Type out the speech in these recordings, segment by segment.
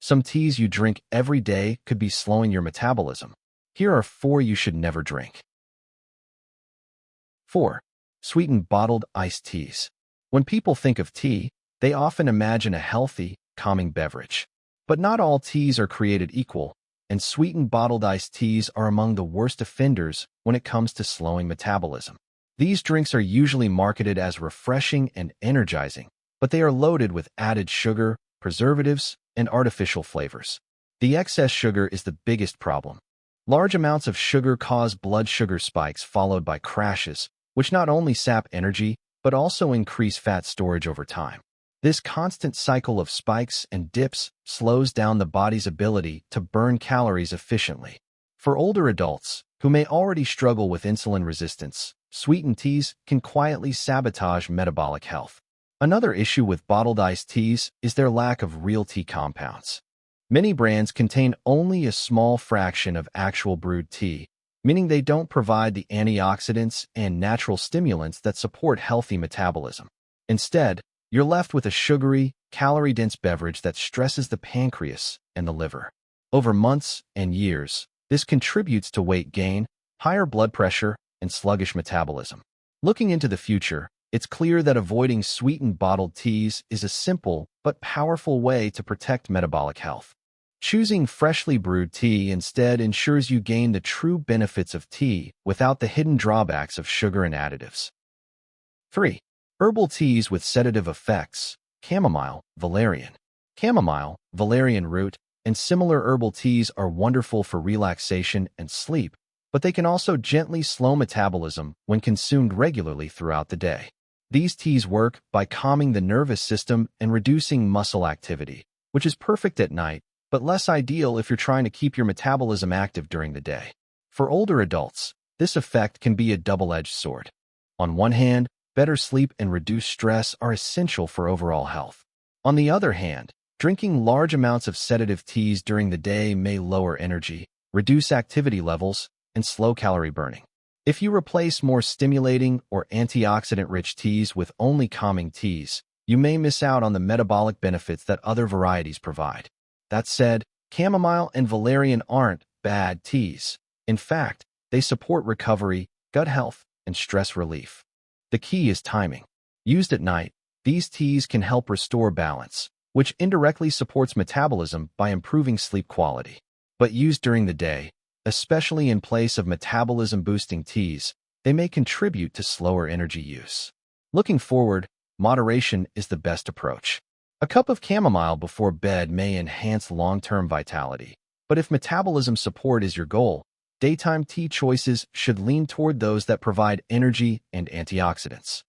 Some teas you drink every day could be slowing your metabolism. Here are 4 you should never drink. 4. Sweetened bottled iced teas. When people think of tea, they often imagine a healthy, calming beverage. But not all teas are created equal, and sweetened bottled iced teas are among the worst offenders when it comes to slowing metabolism. These drinks are usually marketed as refreshing and energizing, but they are loaded with added sugar, preservatives, and artificial flavors. The excess sugar is the biggest problem. Large amounts of sugar cause blood sugar spikes followed by crashes, which not only sap energy, but also increase fat storage over time. This constant cycle of spikes and dips slows down the body's ability to burn calories efficiently. For older adults, who may already struggle with insulin resistance, sweetened teas can quietly sabotage metabolic health. Another issue with bottled iced teas is their lack of real tea compounds. Many brands contain only a small fraction of actual brewed tea, meaning they don't provide the antioxidants and natural stimulants that support healthy metabolism. Instead, you're left with a sugary, calorie-dense beverage that stresses the pancreas and the liver. Over months and years, this contributes to weight gain, higher blood pressure, and sluggish metabolism. Looking into the future, it's clear that avoiding sweetened bottled teas is a simple but powerful way to protect metabolic health. Choosing freshly brewed tea instead ensures you gain the true benefits of tea without the hidden drawbacks of sugar and additives. 3. Herbal teas with sedative effects. Chamomile, valerian. Chamomile, valerian root, and similar herbal teas are wonderful for relaxation and sleep, but they can also gently slow metabolism when consumed regularly throughout the day. These teas work by calming the nervous system and reducing muscle activity, which is perfect at night, but less ideal if you're trying to keep your metabolism active during the day. For older adults, this effect can be a double-edged sword. On one hand, better sleep and reduced stress are essential for overall health. On the other hand, drinking large amounts of sedative teas during the day may lower energy, reduce activity levels, and slow calorie burning. If you replace more stimulating or antioxidant-rich teas with only calming teas, you may miss out on the metabolic benefits that other varieties provide. That said, chamomile and valerian aren't bad teas. In fact, they support recovery, gut health, and stress relief. The key is timing. Used at night, these teas can help restore balance, which indirectly supports metabolism by improving sleep quality. But used during the day, especially in place of metabolism-boosting teas, they may contribute to slower energy use. Looking forward, moderation is the best approach. A cup of chamomile before bed may enhance long-term vitality, but if metabolism support is your goal, daytime tea choices should lean toward those that provide energy and antioxidants.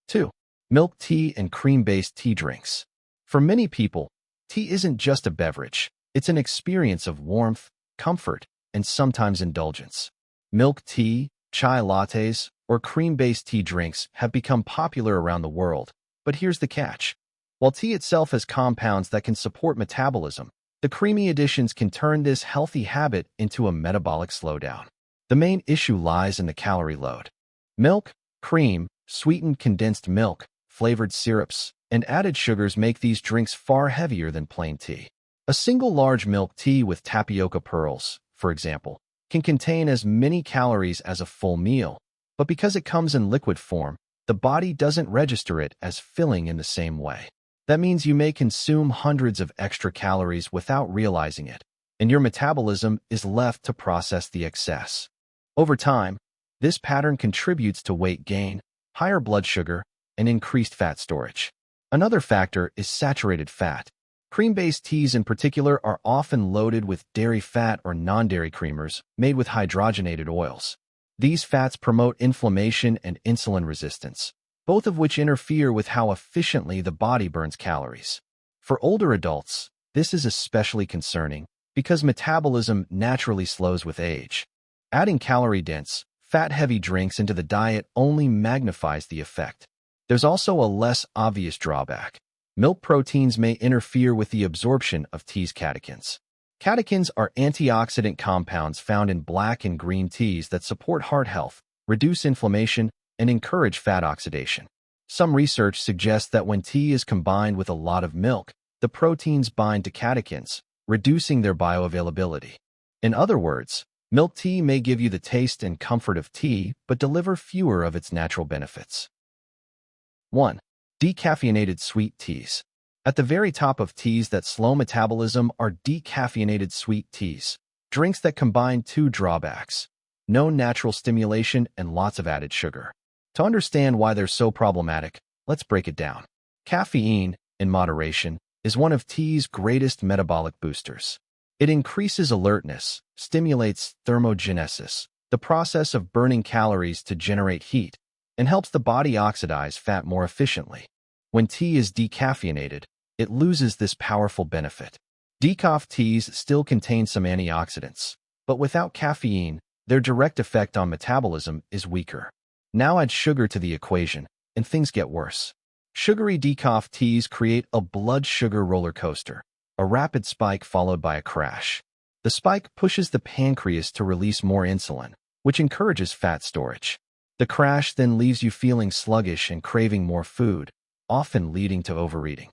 2. Milk tea and cream-based tea drinks. For many people, tea isn't just a beverage. It's an experience of warmth, comfort, and sometimes indulgence. Milk tea, chai lattes, or cream-based tea drinks have become popular around the world, but here's the catch. While tea itself has compounds that can support metabolism, the creamy additions can turn this healthy habit into a metabolic slowdown. The main issue lies in the calorie load. Milk, cream, sweetened condensed milk, flavored syrups, and added sugars make these drinks far heavier than plain tea. A single large milk tea with tapioca pearls, for example, can contain as many calories as a full meal, but because it comes in liquid form, the body doesn't register it as filling in the same way. That means you may consume hundreds of extra calories without realizing it, and your metabolism is left to process the excess. Over time, this pattern contributes to weight gain, higher blood sugar, and increased fat storage. Another factor is saturated fat. Cream-based teas in particular are often loaded with dairy fat or non-dairy creamers made with hydrogenated oils. These fats promote inflammation and insulin resistance, both of which interfere with how efficiently the body burns calories. For older adults, this is especially concerning because metabolism naturally slows with age. Adding calorie-dense, fat-heavy drinks into the diet only magnifies the effect. There's also a less obvious drawback. Milk proteins may interfere with the absorption of tea's catechins. Catechins are antioxidant compounds found in black and green teas that support heart health, reduce inflammation, and encourage fat oxidation. Some research suggests that when tea is combined with a lot of milk, the proteins bind to catechins, reducing their bioavailability. In other words, milk tea may give you the taste and comfort of tea, but deliver fewer of its natural benefits. 1. Decaffeinated sweet teas. At the very top of teas that slow metabolism are decaffeinated sweet teas, drinks that combine two drawbacks: no natural stimulation and lots of added sugar. To understand why they're so problematic, let's break it down. Caffeine, in moderation, is one of tea's greatest metabolic boosters. It increases alertness, stimulates thermogenesis, the process of burning calories to generate heat, and helps the body oxidize fat more efficiently. When tea is decaffeinated, it loses this powerful benefit. Decaf teas still contain some antioxidants, but without caffeine, their direct effect on metabolism is weaker. Now add sugar to the equation, and things get worse. Sugary decaf teas create a blood sugar roller coaster, a rapid spike followed by a crash. The spike pushes the pancreas to release more insulin, which encourages fat storage. The crash then leaves you feeling sluggish and craving more food, often leading to overeating.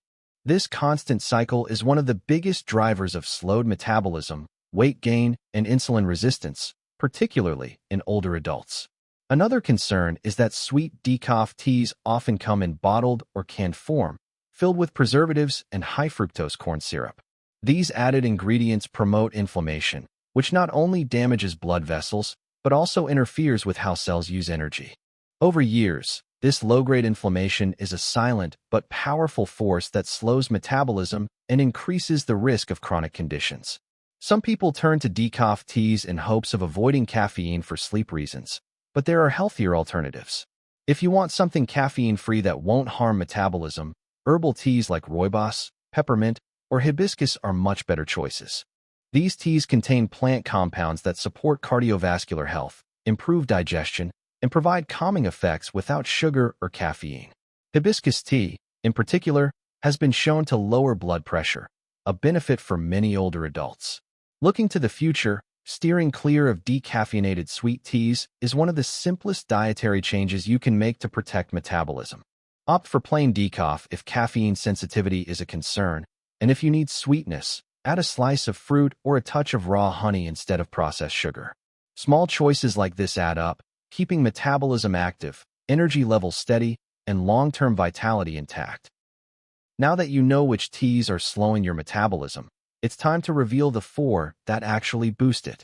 This constant cycle is one of the biggest drivers of slowed metabolism, weight gain, and insulin resistance, particularly in older adults. Another concern is that sweet decaf teas often come in bottled or canned form, filled with preservatives and high-fructose corn syrup. These added ingredients promote inflammation, which not only damages blood vessels, but also interferes with how cells use energy. Over years, this low-grade inflammation is a silent but powerful force that slows metabolism and increases the risk of chronic conditions. Some people turn to decaf teas in hopes of avoiding caffeine for sleep reasons, but there are healthier alternatives. If you want something caffeine-free that won't harm metabolism, herbal teas like rooibos, peppermint, or hibiscus are much better choices. These teas contain plant compounds that support cardiovascular health, improve digestion, and provide calming effects without sugar or caffeine. Hibiscus tea, in particular, has been shown to lower blood pressure, a benefit for many older adults. Looking to the future, steering clear of decaffeinated sweet teas is one of the simplest dietary changes you can make to protect metabolism. Opt for plain decaf if caffeine sensitivity is a concern, and if you need sweetness, add a slice of fruit or a touch of raw honey instead of processed sugar. Small choices like this add up, keeping metabolism active, energy levels steady, and long-term vitality intact. Now that you know which teas are slowing your metabolism, it's time to reveal the 4 that actually boost it.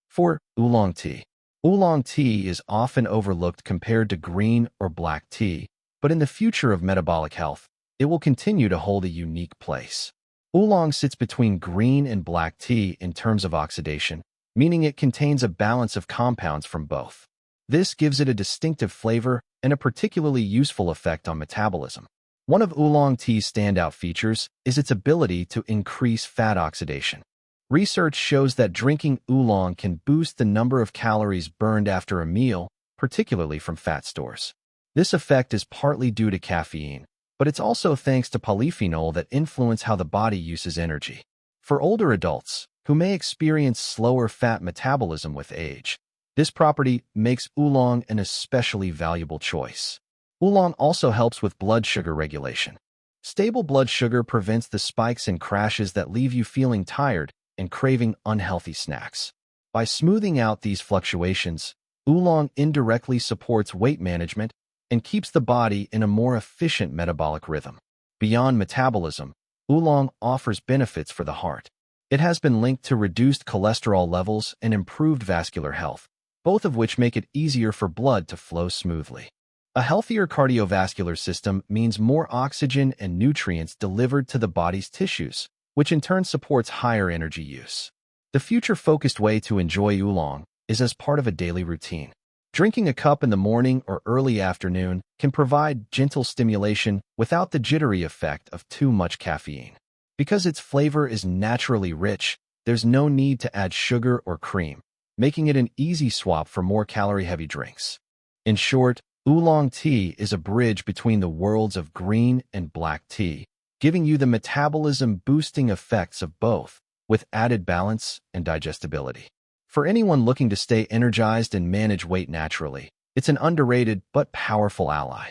4. Oolong tea. Oolong tea is often overlooked compared to green or black tea, but in the future of metabolic health, it will continue to hold a unique place. Oolong sits between green and black tea in terms of oxidation, meaning it contains a balance of compounds from both. This gives it a distinctive flavor and a particularly useful effect on metabolism. One of oolong tea's standout features is its ability to increase fat oxidation. Research shows that drinking oolong can boost the number of calories burned after a meal, particularly from fat stores. This effect is partly due to caffeine, but it's also thanks to polyphenol that influence how the body uses energy. For older adults, who may experience slower fat metabolism with age, this property makes oolong an especially valuable choice. Oolong also helps with blood sugar regulation. Stable blood sugar prevents the spikes and crashes that leave you feeling tired and craving unhealthy snacks. By smoothing out these fluctuations, oolong indirectly supports weight management and keeps the body in a more efficient metabolic rhythm. Beyond metabolism, oolong offers benefits for the heart. It has been linked to reduced cholesterol levels and improved vascular health, both of which make it easier for blood to flow smoothly. A healthier cardiovascular system means more oxygen and nutrients delivered to the body's tissues, which in turn supports higher energy use. The future-focused way to enjoy oolong is as part of a daily routine. Drinking a cup in the morning or early afternoon can provide gentle stimulation without the jittery effect of too much caffeine. Because its flavor is naturally rich, there's no need to add sugar or cream, making it an easy swap for more calorie-heavy drinks. In short, oolong tea is a bridge between the worlds of green and black tea, giving you the metabolism-boosting effects of both, with added balance and digestibility. For anyone looking to stay energized and manage weight naturally, it's an underrated but powerful ally.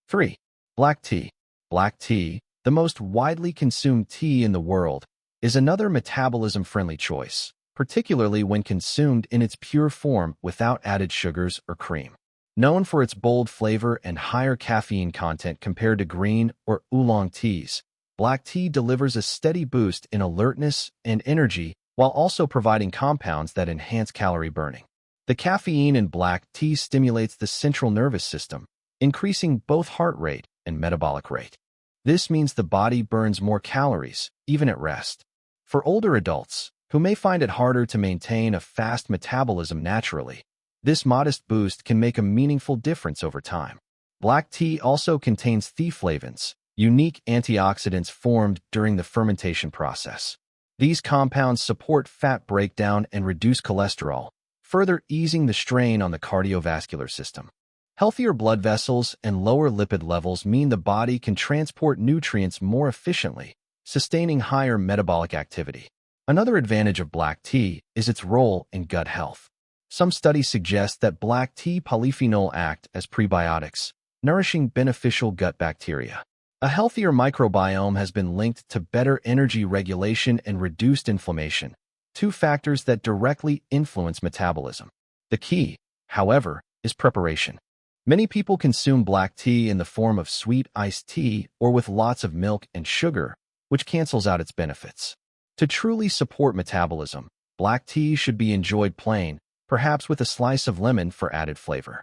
3. Black tea. Black tea, the most widely consumed tea in the world, is another metabolism-friendly choice, particularly when consumed in its pure form without added sugars or cream. Known for its bold flavor and higher caffeine content compared to green or oolong teas, black tea delivers a steady boost in alertness and energy while also providing compounds that enhance calorie burning. The caffeine in black tea stimulates the central nervous system, increasing both heart rate and metabolic rate. This means the body burns more calories, even at rest. For older adults, who may find it harder to maintain a fast metabolism naturally, this modest boost can make a meaningful difference over time. Black tea also contains theaflavins, unique antioxidants formed during the fermentation process. These compounds support fat breakdown and reduce cholesterol, further easing the strain on the cardiovascular system. Healthier blood vessels and lower lipid levels mean the body can transport nutrients more efficiently, sustaining higher metabolic activity. Another advantage of black tea is its role in gut health. Some studies suggest that black tea polyphenols act as prebiotics, nourishing beneficial gut bacteria. A healthier microbiome has been linked to better energy regulation and reduced inflammation, two factors that directly influence metabolism. The key, however, is preparation. Many people consume black tea in the form of sweet iced tea or with lots of milk and sugar, which cancels out its benefits. To truly support metabolism, black tea should be enjoyed plain, perhaps with a slice of lemon for added flavor.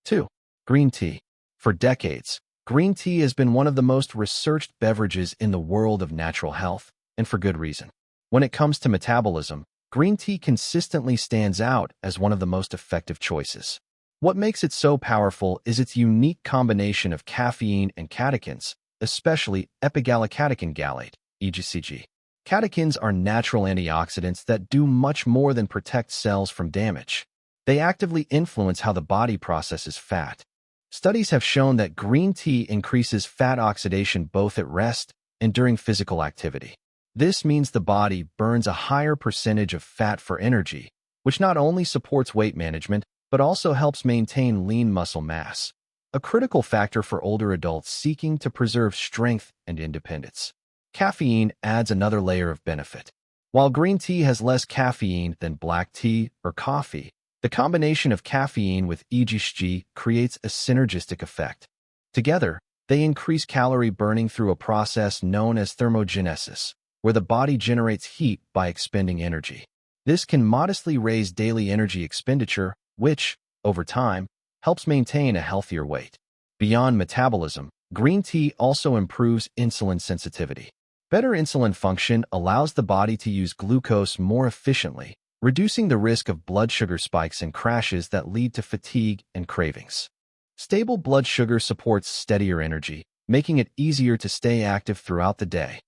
2. Green tea. For decades, green tea has been one of the most researched beverages in the world of natural health, and for good reason. When it comes to metabolism, green tea consistently stands out as one of the most effective choices. What makes it so powerful is its unique combination of caffeine and catechins, especially epigallocatechin gallate, EGCG. Catechins are natural antioxidants that do much more than protect cells from damage. They actively influence how the body processes fat. Studies have shown that green tea increases fat oxidation both at rest and during physical activity. This means the body burns a higher percentage of fat for energy, which not only supports weight management, but also helps maintain lean muscle mass, a critical factor for older adults seeking to preserve strength and independence. Caffeine adds another layer of benefit. While green tea has less caffeine than black tea or coffee, the combination of caffeine with EGCG creates a synergistic effect. Together, they increase calorie burning through a process known as thermogenesis, where the body generates heat by expending energy. This can modestly raise daily energy expenditure, which, over time, helps maintain a healthier weight. Beyond metabolism, green tea also improves insulin sensitivity. Better insulin function allows the body to use glucose more efficiently, reducing the risk of blood sugar spikes and crashes that lead to fatigue and cravings. Stable blood sugar supports steadier energy, making it easier to stay active throughout the day.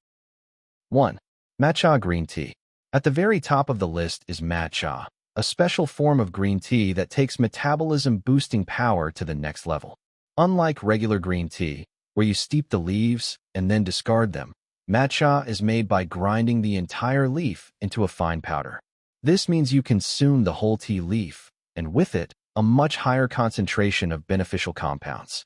1. Matcha green tea. At the very top of the list is matcha, a special form of green tea that takes metabolism-boosting power to the next level. Unlike regular green tea, where you steep the leaves and then discard them, matcha is made by grinding the entire leaf into a fine powder. This means you consume the whole tea leaf, and with it, a much higher concentration of beneficial compounds.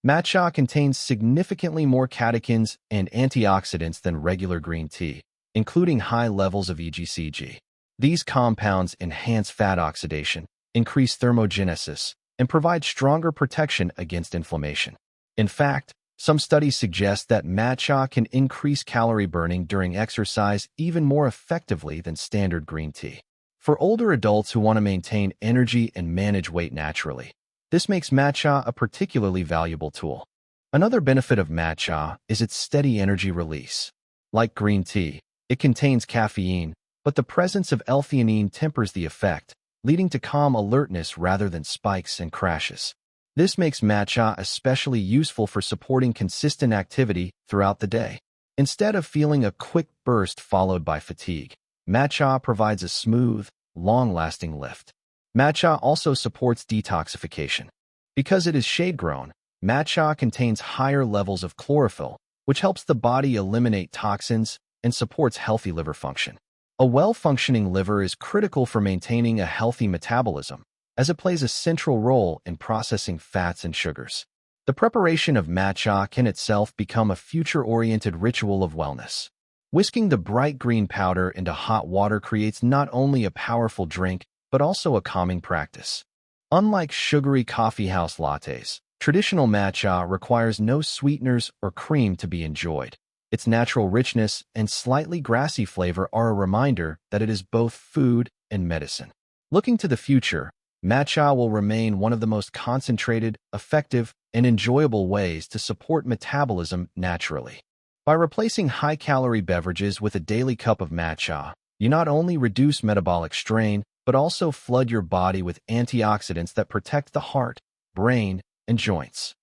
Matcha contains significantly more catechins and antioxidants than regular green tea, including high levels of EGCG. These compounds enhance fat oxidation, increase thermogenesis, and provide stronger protection against inflammation. In fact, some studies suggest that matcha can increase calorie burning during exercise even more effectively than standard green tea. For older adults who want to maintain energy and manage weight naturally, this makes matcha a particularly valuable tool. Another benefit of matcha is its steady energy release. Like green tea, it contains caffeine, but the presence of L-theanine tempers the effect, leading to calm alertness rather than spikes and crashes. This makes matcha especially useful for supporting consistent activity throughout the day. Instead of feeling a quick burst followed by fatigue, matcha provides a smooth, long-lasting lift. Matcha also supports detoxification. Because it is shade-grown, matcha contains higher levels of chlorophyll, which helps the body eliminate toxins and supports healthy liver function. A well-functioning liver is critical for maintaining a healthy metabolism, as it plays a central role in processing fats and sugars. The preparation of matcha can itself become a future-oriented ritual of wellness. Whisking the bright green powder into hot water creates not only a powerful drink, but also a calming practice. Unlike sugary coffeehouse lattes, traditional matcha requires no sweeteners or cream to be enjoyed. Its natural richness and slightly grassy flavor are a reminder that it is both food and medicine. Looking to the future, matcha will remain one of the most concentrated, effective, and enjoyable ways to support metabolism naturally. By replacing high-calorie beverages with a daily cup of matcha, you not only reduce metabolic strain, but also flood your body with antioxidants that protect the heart, brain, and joints.